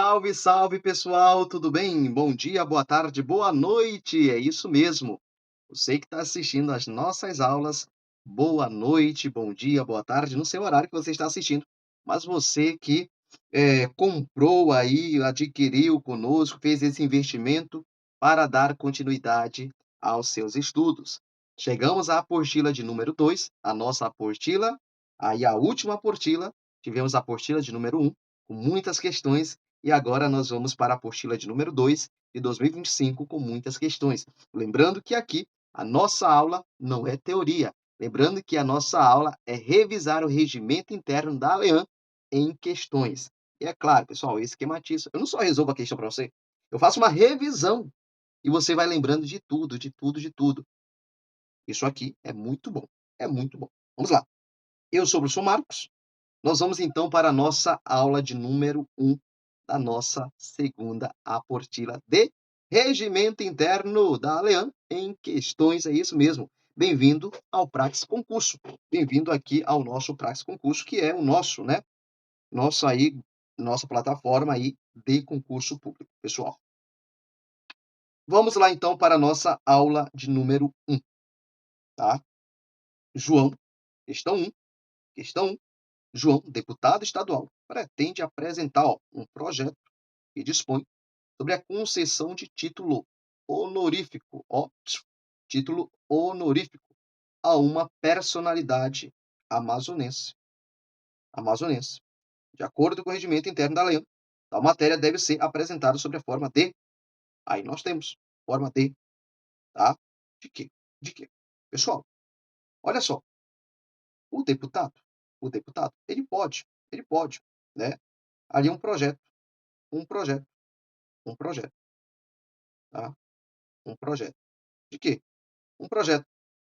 Salve, salve pessoal, tudo bem? Bom dia, boa tarde, boa noite, é isso mesmo. Você que está assistindo às nossas aulas, boa noite, bom dia, boa tarde, no seu horário que você está assistindo. Mas você que comprou aí, adquiriu conosco, fez esse investimento para dar continuidade aos seus estudos. Chegamos à apostila de número 2, a nossa apostila, aí a última apostila, tivemos a apostila de número 1, com muitas questões, e agora nós vamos para a apostila de número 2, de 2025, com muitas questões. Lembrando que aqui a nossa aula não é teoria. Lembrando que a nossa aula é revisar o regimento interno da ALEAN em questões. E é claro, pessoal, eu esquematizo. Eu não só resolvo a questão para você, eu faço uma revisão e você vai lembrando de tudo, de tudo, de tudo. Isso aqui é muito bom. É muito bom. Vamos lá. Eu sou o professor Marcos. Nós vamos então para a nossa aula de número 1 da nossa segunda apostila de Regimento Interno da ALEAN em questões, é isso mesmo. Bem-vindo ao Praxis Concurso. Bem-vindo aqui ao nosso Praxis Concurso, que é o nosso, né? Nossa plataforma aí de concurso público, pessoal. Vamos lá então para a nossa aula de número 1, tá? João, questão 1, questão 1. João, deputado estadual, pretende apresentar um projeto que dispõe sobre a concessão de título honorífico, título honorífico a uma personalidade amazonense. Amazonense. De acordo com o regimento interno da lei, tal matéria deve ser apresentada sobre a forma de. Aí nós temos forma de, tá? De quê? De quê? Pessoal, olha só. O deputado, ele pode, né? Ali um projeto, um projeto, um projeto, tá? Um projeto. De quê? Um projeto.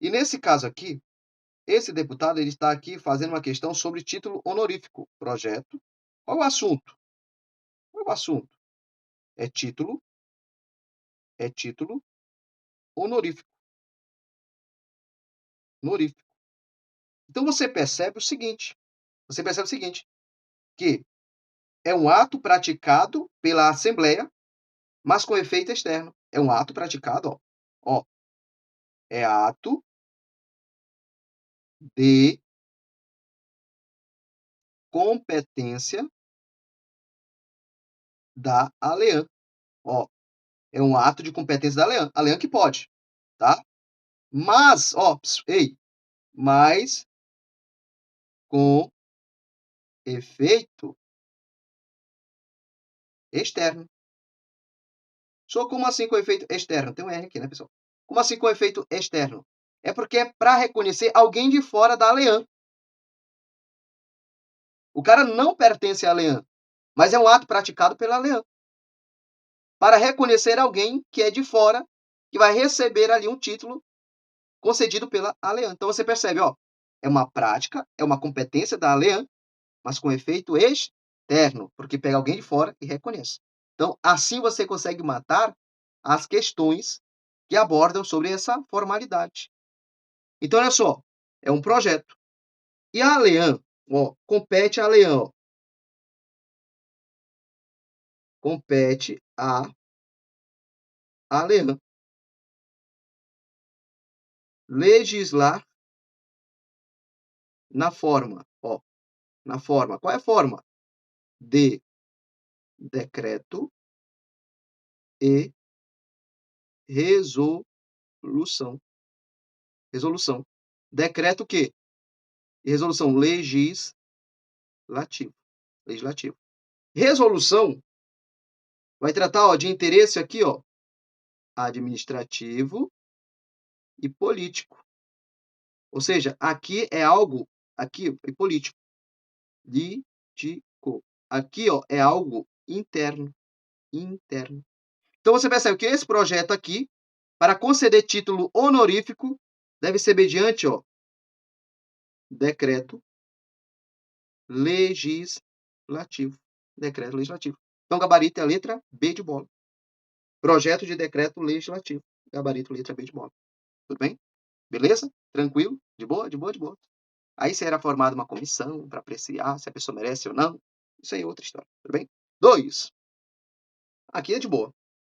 E nesse caso aqui, esse deputado ele está aqui fazendo uma questão sobre título honorífico. Projeto. Qual é o assunto? Qual é o assunto? É título honorífico. Honorífico. Então você percebe o seguinte, que é um ato praticado pela Assembleia, mas com efeito externo. É um ato praticado, é ato de competência da ALEAN. É um ato de competência da ALEAN. A ALEAN que pode, tá? Mas, mas com efeito externo. Só como assim com efeito externo? Tem um R aqui, né, pessoal? Como assim com efeito externo? É porque é para reconhecer alguém de fora da ALEAN. O cara não pertence à ALEAN, mas é um ato praticado pela ALEAN. Para reconhecer alguém que é de fora, que vai receber ali um título concedido pela ALEAN. Então você percebe, é uma prática, é uma competência da ALEAN, mas com efeito externo, porque pega alguém de fora e reconhece. Então, assim você consegue matar as questões que abordam sobre essa formalidade. Então, olha só, é um projeto. E a ALEAN, compete a ALEAN, compete a ALEAN legislar na forma, na forma. Qual é a forma? De decreto e resolução. Resolução. Decreto o quê? E resolução legislativo. Legislativo. Resolução vai tratar de interesse aqui, administrativo e político. Ou seja, aqui é algo, aqui é político. Político. Aqui, é algo interno. Interno. Então você percebe que esse projeto aqui, para conceder título honorífico, deve ser mediante, decreto legislativo. Decreto legislativo. Então, gabarito é a letra B de bola. Projeto de decreto legislativo. Gabarito, letra B de bola. Tudo bem? Beleza? Tranquilo? De boa? De boa? De boa. Aí será formada uma comissão para apreciar se a pessoa merece ou não. Isso aí é outra história. Tudo bem? 2. Aqui é de boa.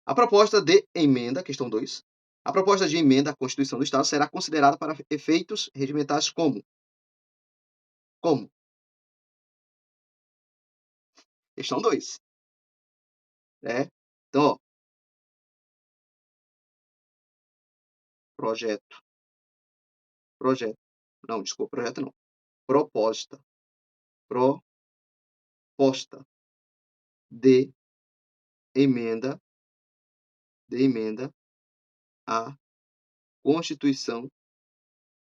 A proposta de emenda, questão 2. A proposta de emenda à Constituição do Estado será considerada para efeitos regimentais como? Como? Questão 2. Né? Então, ó, projeto, projeto. Não, desculpa, projeto não. Proposta, proposta de emenda, à Constituição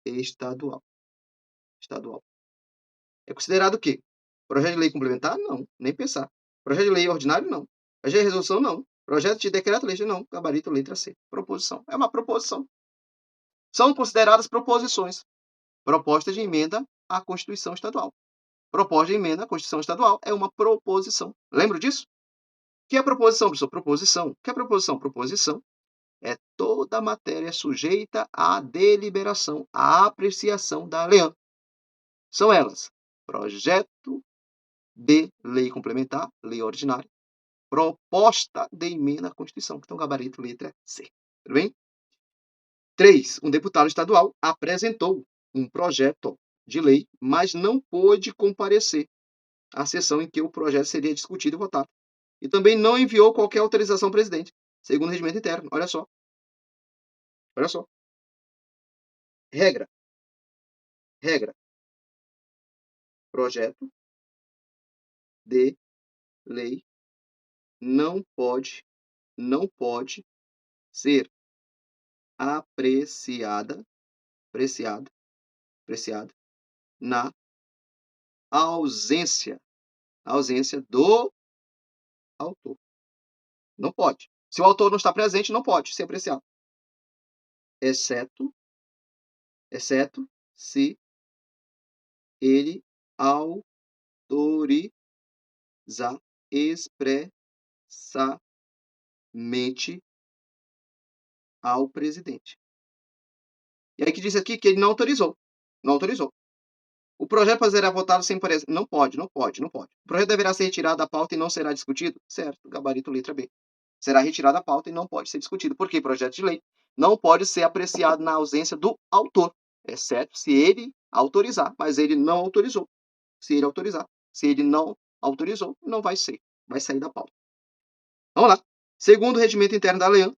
Estadual. É considerado o quê? Projeto de lei complementar? Não, nem pensar. Projeto de lei ordinário? Não. Projeto de resolução? Não. Projeto de decreto-lei? Não. Gabarito, letra C. Proposição. É uma proposição. São consideradas proposições. Proposta de emenda à Constituição Estadual. Proposta de emenda à Constituição Estadual é uma proposição. Lembra disso? O que é proposição, professor? Proposição. O que é proposição? Proposição é toda matéria sujeita à deliberação, à apreciação da Leão. São elas: projeto de lei complementar, lei ordinária, proposta de emenda à Constituição, que tem o gabarito letra C. Tudo bem? 3. Um deputado estadual apresentou um projeto de lei, mas não pôde comparecer à sessão em que o projeto seria discutido e votado. E também não enviou qualquer autorização ao presidente, segundo o regimento interno. Olha só. Olha só. Regra. Projeto de lei não pode ser apreciada na ausência do autor. Não pode. Se o autor não está presente, não pode ser apreciado. Exceto se ele autoriza expressamente ao presidente. E aí que diz aqui que ele não autorizou. Não autorizou. O projeto será votado sem parecer. Não pode. O projeto deverá ser retirado da pauta e não será discutido? Certo. Gabarito letra B. Será retirado da pauta e não pode ser discutido. Por quê? Projeto de lei não pode ser apreciado na ausência do autor, exceto se ele autorizar, mas ele não autorizou. Se ele autorizar, se ele não autorizou, não vai ser. Vai sair da pauta. Vamos lá. Segundo o regimento interno da Leão,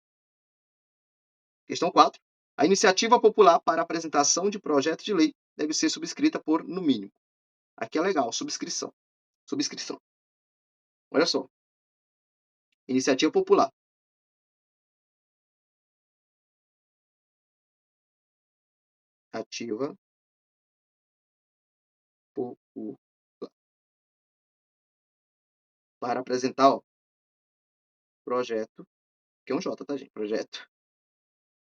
questão 4. A iniciativa popular para apresentação de projeto de lei deve ser subscrita por, no mínimo. Aqui é legal, subscrição. Olha só. Iniciativa popular. Ativa popular. Para apresentar, ó, projeto, que é um J, tá, gente? Projeto.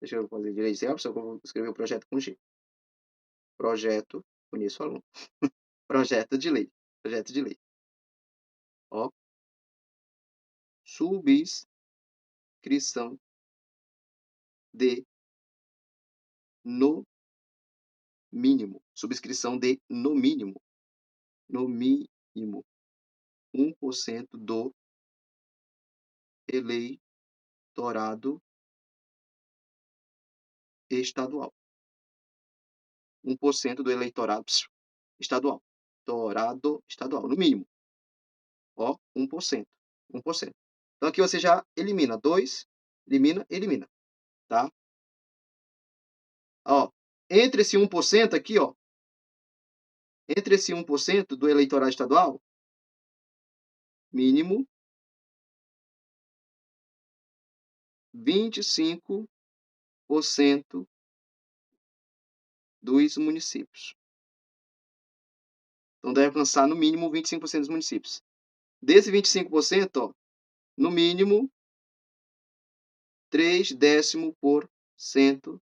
Deixa eu fazer direito, só que eu vou escrever o projeto com G. Projeto, conheço o aluno. Projeto de lei. Ó. Subscrição de, no mínimo. Subscrição de, no mínimo. 1% do eleitorado estadual. 1% do eleitorado estadual. No mínimo. Ó, 1%. Então aqui você já elimina 2, elimina, tá? Ó, entre esse 1% aqui, ó, entre esse 1% do eleitorado estadual, mínimo 25% dos municípios. Então deve alcançar no mínimo 25% dos municípios. Desse 25%, ó, no mínimo 0,3%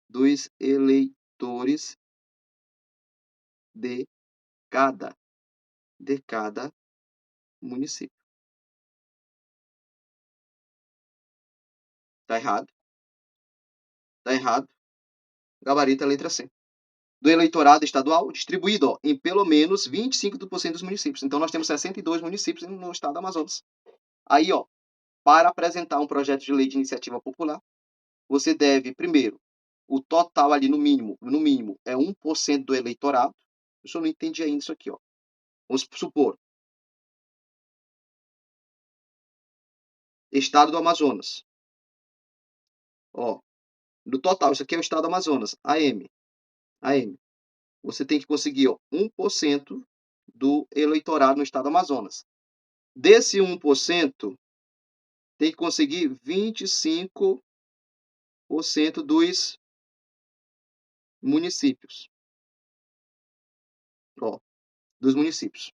dos eleitores de cada município. Tá errado. Gabarito a letra C. Do eleitorado estadual distribuído, ó, em pelo menos 25% dos municípios. Então nós temos 62 municípios no estado do Amazonas. Aí, ó, para apresentar um projeto de lei de iniciativa popular, você deve, primeiro, o total ali no mínimo é 1% do eleitorado. Eu só não entendi ainda isso aqui, ó. Vamos supor, estado do Amazonas. Ó, do total, isso aqui é o estado do Amazonas, AM. Você tem que conseguir, ó, 1% do eleitorado no estado do Amazonas. Desse 1%, tem que conseguir 25% dos municípios. Ó, dos municípios.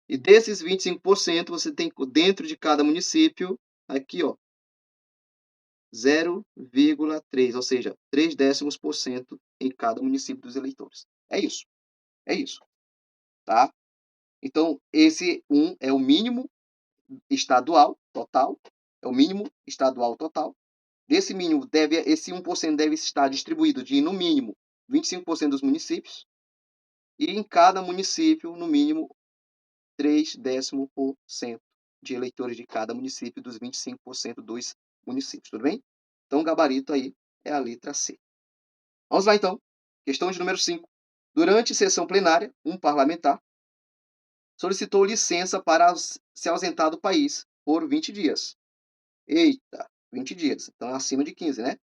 E desses 25%, você tem dentro de cada município, aqui, ó, 0,3, ou seja, 0,3% em cada município dos eleitores. É isso, tá? Então, esse 1 é o mínimo estadual total, é o mínimo estadual total. Desse mínimo, esse 1% deve estar distribuído de, no mínimo, 25% dos municípios, e em cada município, no mínimo, 0,3% de eleitores de cada município, dos 25% dos municípios, tudo bem? Então, o gabarito aí é a letra C. Vamos lá, então. Questão de número 5. Durante sessão plenária, um parlamentar solicitou licença para se ausentar do país por 20 dias. Eita, 20 dias. Então, é acima de 15, né?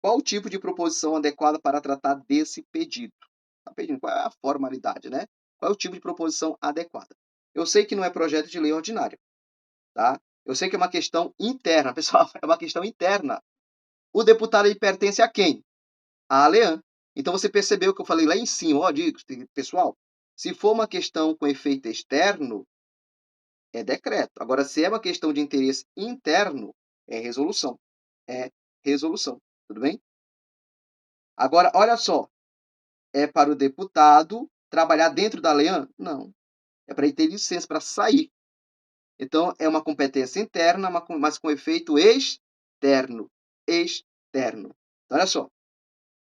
Qual o tipo de proposição adequada para tratar desse pedido? Está pedindo qual é a formalidade, né? Qual é o tipo de proposição adequada? Eu sei que não é projeto de lei ordinário, tá? Eu sei que é uma questão interna, pessoal, é uma questão interna. O deputado ele pertence a quem? A ALEAN. Então você percebeu que eu falei lá em cima, ó, pessoal, se for uma questão com efeito externo, é decreto. Agora, se é uma questão de interesse interno, é resolução. É resolução, tudo bem? Agora, olha só, é para o deputado trabalhar dentro da ALEAN? Não. É para ele ter licença para sair. Então, é uma competência interna, mas com efeito externo. Externo. Então, olha só.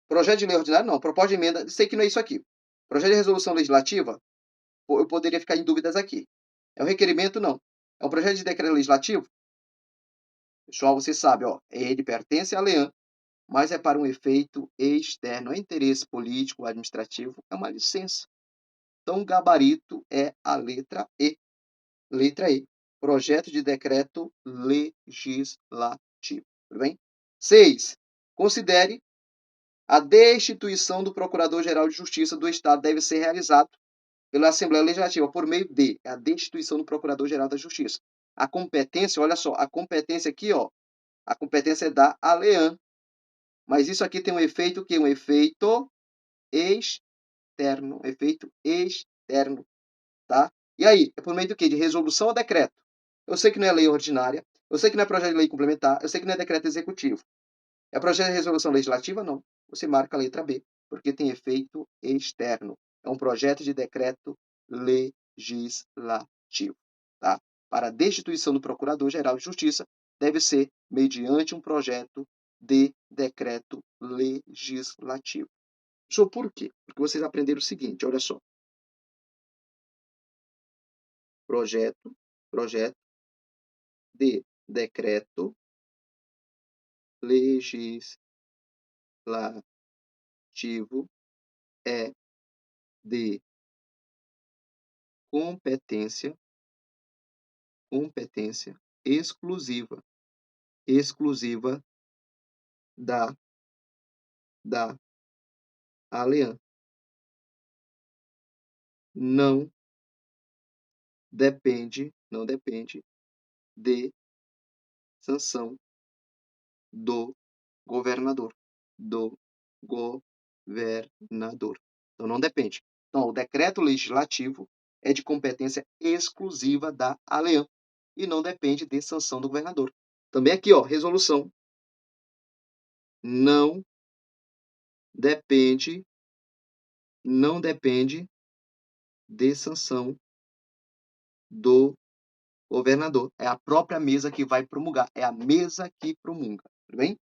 Projeto de lei ordinário, não. Proposta de emenda, sei que não é isso aqui. Projeto de resolução legislativa, eu poderia ficar em dúvidas aqui. É um requerimento? Não. É um projeto de decreto legislativo? Pessoal, você sabe, ó, ele pertence à LEAN, mas é para um efeito externo, é interesse político, administrativo, é uma licença. Então, o gabarito é a letra E. Letra E. Projeto de decreto legislativo. Tudo bem? 6. Considere a destituição do Procurador-Geral de Justiça do Estado deve ser realizado pela Assembleia Legislativa por meio de a destituição do Procurador-Geral da Justiça. A competência, olha só, a competência aqui, ó, a competência é da ALEAN. Mas isso aqui tem um efeito que um efeito externo, efeito externo, tá? E aí, é por meio do quê? De resolução ou decreto? Eu sei que não é lei ordinária, eu sei que não é projeto de lei complementar, eu sei que não é decreto executivo. É projeto de resolução legislativa? Não. Você marca a letra B, porque tem efeito externo. É um projeto de decreto legislativo. Tá? Para a destituição do Procurador-Geral de Justiça, deve ser mediante um projeto de decreto legislativo. Isso por quê? Porque vocês aprenderam o seguinte, olha só. Projeto de decreto legislativo é de competência exclusiva da ALEAN. Não depende de sanção do governador, do governador. Então não depende. Então o decreto legislativo é de competência exclusiva da ALEAN e não depende de sanção do governador. Também aqui, ó, resolução. Não depende de sanção do governador. É a própria mesa que vai promulgar. É a mesa que promulga. Tudo bem?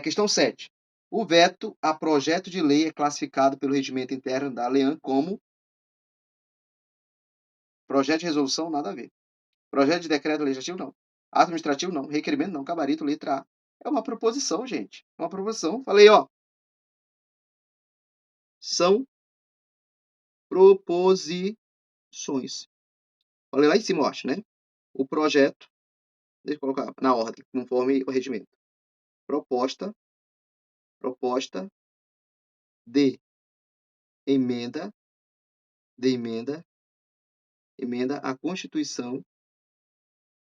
Questão 7. O veto a projeto de lei é classificado pelo regimento interno da ALEAN como projeto de resolução, nada a ver. Projeto de decreto legislativo, não. Ato administrativo não, requerimento não, gabarito, letra A. É uma proposição, gente. É uma proposição. Falei, ó. São proposições. Falei lá em cima, eu acho, né? O projeto, deixa eu colocar na ordem, conforme o regimento. Proposta de emenda à Constituição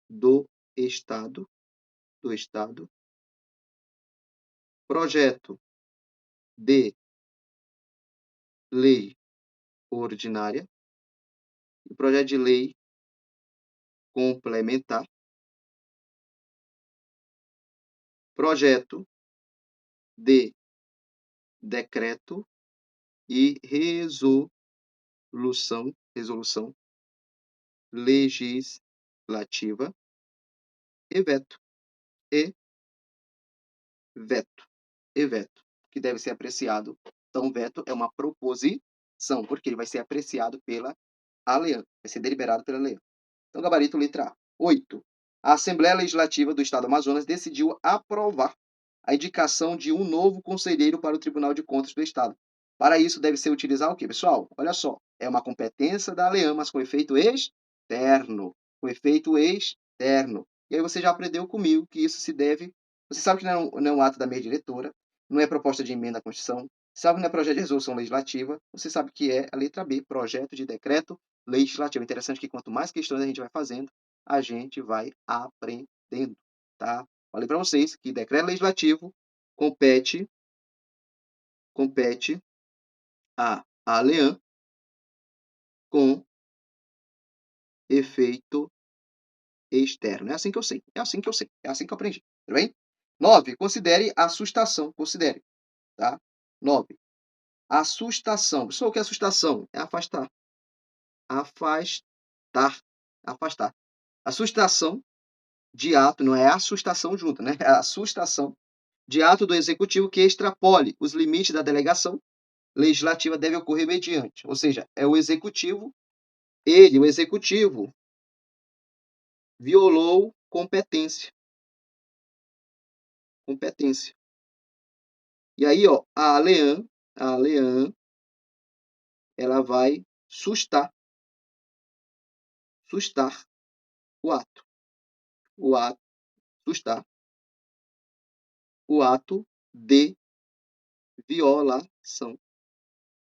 do Estado, projeto de lei ordinária e projeto de lei complementar, projeto de decreto e resolução legislativa e veto, que deve ser apreciado. Então, veto é uma proposição, porque ele vai ser apreciado pela ALEAN, vai ser deliberado pela ALEAN. Então, gabarito letra A. 8. A Assembleia Legislativa do Estado do Amazonas decidiu aprovar a indicação de um novo conselheiro para o Tribunal de Contas do Estado. Para isso, deve ser utilizar o quê, pessoal? Olha só, é uma competência da ALEAN, mas com efeito externo. E aí você já aprendeu comigo que isso se deve... Você sabe que não é um ato da mesa diretora, não é proposta de emenda à Constituição, sabe que não é projeto de resolução legislativa, você sabe que é a letra B, projeto de decreto legislativo. Interessante que quanto mais questões a gente vai fazendo, a gente vai aprendendo, tá? Falei para vocês que decreto legislativo compete a ALEAN com efeito externo. É assim que eu sei, é assim que eu aprendi, tudo bem? 9. Considere a assustação, tá? 9. Assustação. Pessoal, o que é assustação? É afastar. Afastar. Assustação de ato, não é assustação junto, né? É assustação de ato do executivo que extrapole os limites da delegação legislativa deve ocorrer mediante. Ou seja, é o executivo, o executivo, violou competência. E aí, ó, a ALEAN, ela vai sustar o ato. Sustar o ato de violação.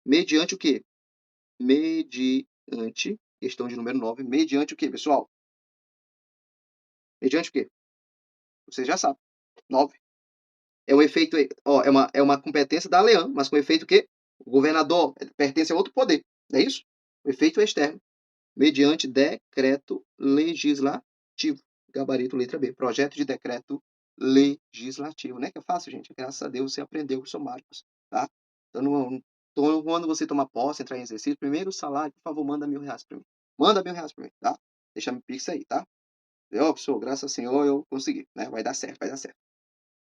Mediante o quê? Mediante, questão de número 9, mediante o quê, pessoal? Mediante o quê? Você já sabe. 9. É um efeito, ó, é uma competência da ALEAN, mas com efeito o quê? O governador pertence a outro poder, não é isso? O efeito é externo, mediante decreto legislativo. Gabarito letra B, projeto de decreto legislativo, né? Que é fácil, gente. Graças a Deus você aprendeu com o seu Marcos, tá? Então, quando você tomar posse, entrar em exercício, primeiro salário, por favor, manda R$1.000 para mim. Manda R$1.000 para mim, tá? Deixa meu pix aí, tá? Eu, professor, graças ao Senhor, eu consegui, né? Vai dar certo.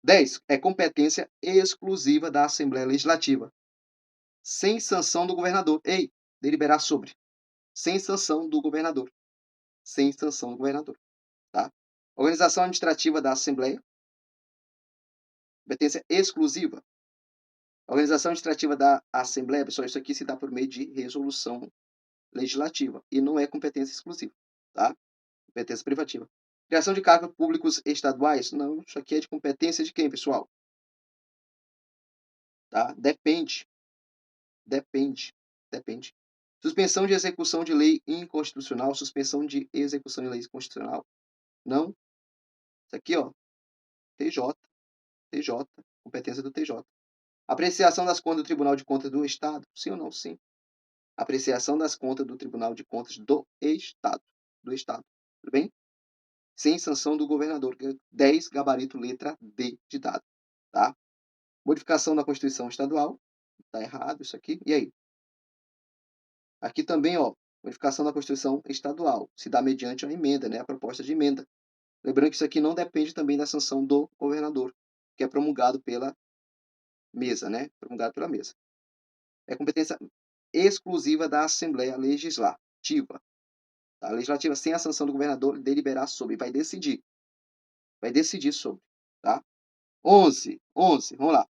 10. É competência exclusiva da Assembleia Legislativa, sem sanção do governador. Deliberar sobre. Sem sanção do governador. Tá? Organização administrativa da Assembleia. Competência exclusiva. Organização administrativa da Assembleia, pessoal, isso aqui se dá por meio de resolução legislativa e não é competência exclusiva, tá? Competência privativa. Criação de cargos públicos estaduais? Não, isso aqui é de competência de quem, pessoal? Tá? Depende. Suspensão de execução de lei inconstitucional, suspensão de execução de lei inconstitucional. Não. Isso aqui, ó, TJ, competência do TJ. Apreciação das contas do Tribunal de Contas do Estado? Sim ou não? Sim. Apreciação das contas do Tribunal de Contas do Estado. Tudo bem? Sem sanção do governador. 10, gabarito, letra D de dado. Tá? Modificação da Constituição Estadual. Tá errado isso aqui. E aí? Aqui também, ó, modificação da Constituição Estadual. Se dá mediante uma emenda, né? A proposta de emenda. Lembrando que isso aqui não depende também da sanção do governador, que é promulgado pela mesa, né? É competência exclusiva da Assembleia Legislativa. Tá? A legislativa, sem a sanção do governador, deliberar sobre, vai decidir. vai decidir sobre, tá? 11, vamos lá.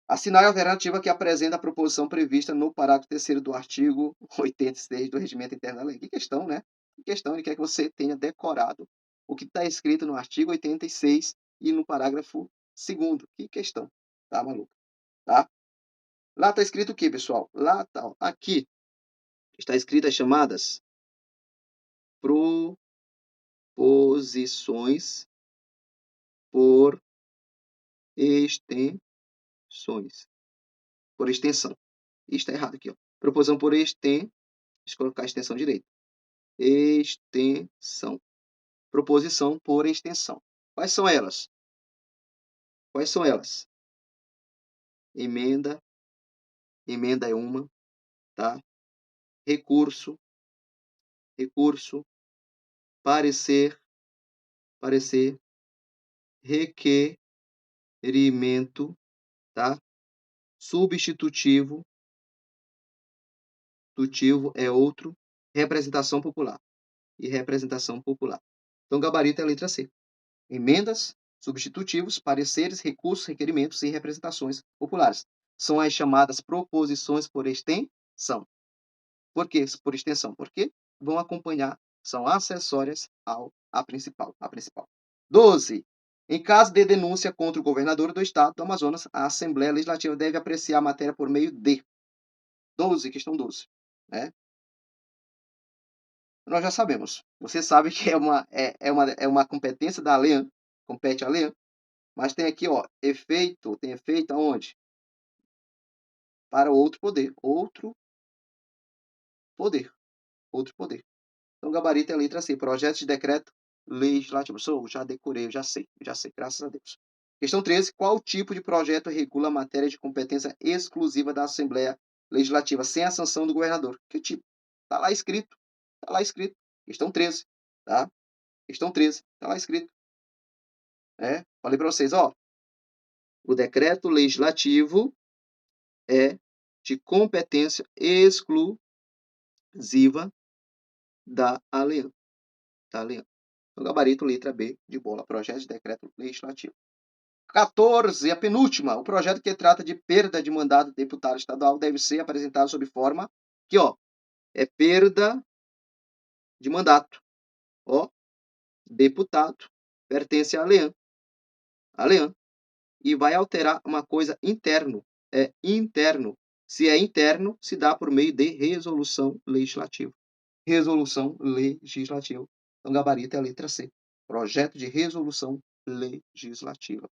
Assinar a alternativa que apresenta a proposição prevista no parágrafo 3º do artigo 86 do Regimento Interno da Lei. Que questão, né? Que questão, ele quer que você tenha decorado o que está escrito no artigo 86 e no parágrafo 2º. Que questão, tá, maluco? Tá? Lá está escrito o quê, pessoal? Lá tá, ó, aqui está escrito as chamadas proposições por extensões. Por extensão. Está errado aqui, ó. Proposição por extensão. Deixa eu colocar a extensão direita. Extensão. Proposição por extensão. Quais são elas? Quais são elas? Emenda. Emenda é uma, tá? Recurso. Recurso. Parecer. Parecer. Requerimento, tá? Substitutivo. Substitutivo é outro. Representação popular. E representação popular. Então, gabarito é a letra C. Emendas, substitutivos, pareceres, recursos, requerimentos e representações populares. São as chamadas proposições por extensão. Por que por extensão? Porque vão acompanhar, são acessórias à principal. 12. Em caso de denúncia contra o governador do estado do Amazonas, a Assembleia Legislativa deve apreciar a matéria por meio de 12, questão 12. Né? Nós já sabemos. Você sabe que é uma competência da ALEAN, compete à ALEAN, mas tem aqui, ó, efeito, tem efeito aonde? Para outro poder. Outro poder. Então, gabarito é a letra C. Projeto de decreto legislativo. Já decorei, eu já sei, graças a Deus. Questão 13. Qual tipo de projeto regula a matéria de competência exclusiva da Assembleia Legislativa sem a sanção do governador? Que tipo? Está lá escrito. Questão 13. Tá? Questão 13. Está lá escrito. Falei para vocês, ó. O decreto legislativo é de competência exclusiva da ALEAN. Então, gabarito, letra B de bola. Projeto de decreto legislativo. 14, a penúltima. O projeto que trata de perda de mandato de deputado estadual deve ser apresentado sob forma aqui, ó. É perda de mandato. Ó. Deputado pertence à ALEAN. E vai alterar uma coisa interno. É interno. Se é interno, se dá por meio de resolução legislativa. Então, gabarito é a letra C. Projeto de resolução legislativa.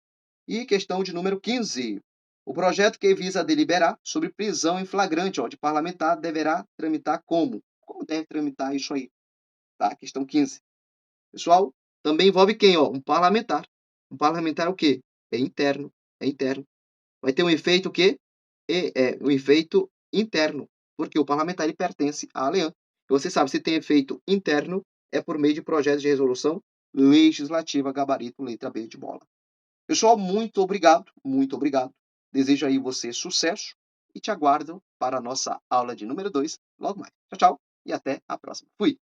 E questão de número 15. O projeto que visa deliberar sobre prisão em flagrante de parlamentar deverá tramitar como? Como deve tramitar isso aí? Tá? Questão 15. Pessoal, também envolve quem? Um parlamentar. Um parlamentar é o quê? É interno. Vai ter um efeito o quê? Um efeito interno. Porque o parlamentar ele pertence à ALEAN. Você sabe, se tem efeito interno, é por meio de projetos de resolução legislativa, gabarito, letra B de bola. Pessoal, muito obrigado. Desejo aí você sucesso e te aguardo para a nossa aula de número 2 logo mais. Tchau, tchau e até a próxima. Fui!